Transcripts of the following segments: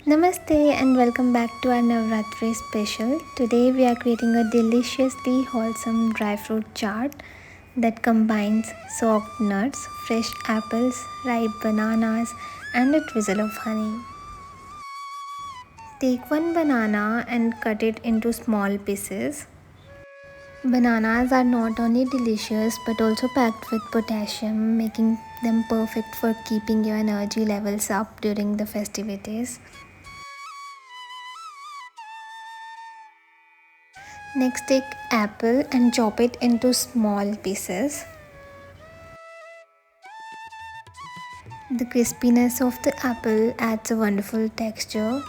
Namaste and welcome back to our Navaratri special. Today we are creating a deliciously wholesome dry fruit chaat that combines soft nuts, fresh apples, ripe bananas, and a drizzle of honey. Take one banana and cut it into small pieces. Bananas are not only delicious but also packed with potassium, making them perfect for keeping your energy levels up during the festivities. Next, take apple and chop it into small pieces. The crispiness of the apple adds a wonderful texture.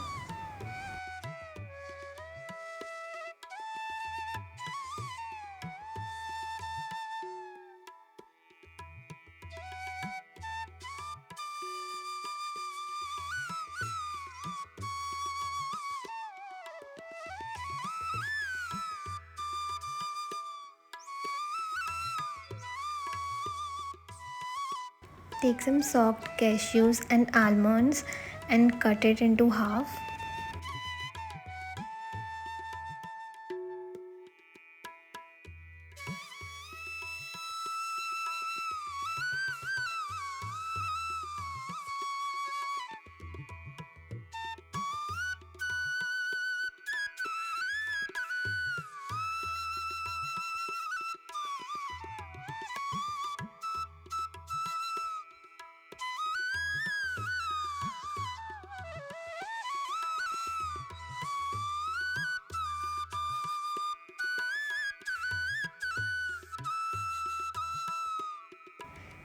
Take some soaked cashews and almonds and cut it into half.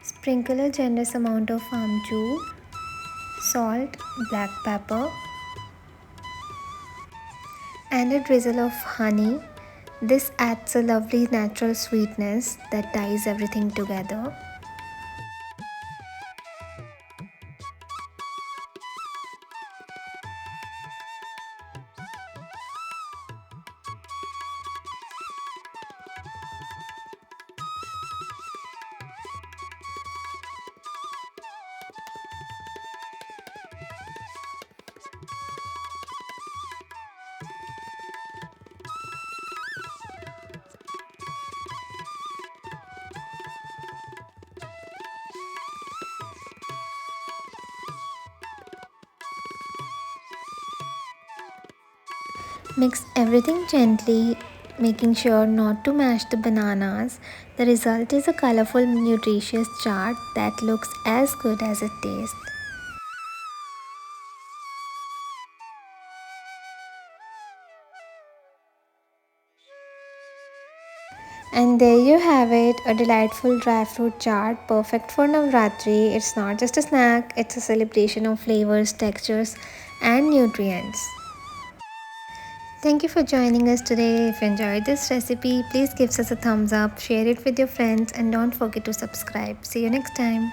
Sprinkle a generous amount of amchur, salt, black pepper, and a drizzle of honey. This adds a lovely natural sweetness that ties everything together. Mix everything gently, making sure not to mash the bananas. The result is a colorful, nutritious chaat that looks as good as it tastes. And there you have it, a delightful dry fruit chaat perfect for Navaratri. It's not just a snack, it's a celebration of flavors, textures, and nutrients. Thank you for joining us today. If you enjoyed this recipe, please give us a thumbs up, share it with your friends, and don't forget to subscribe. See you next time.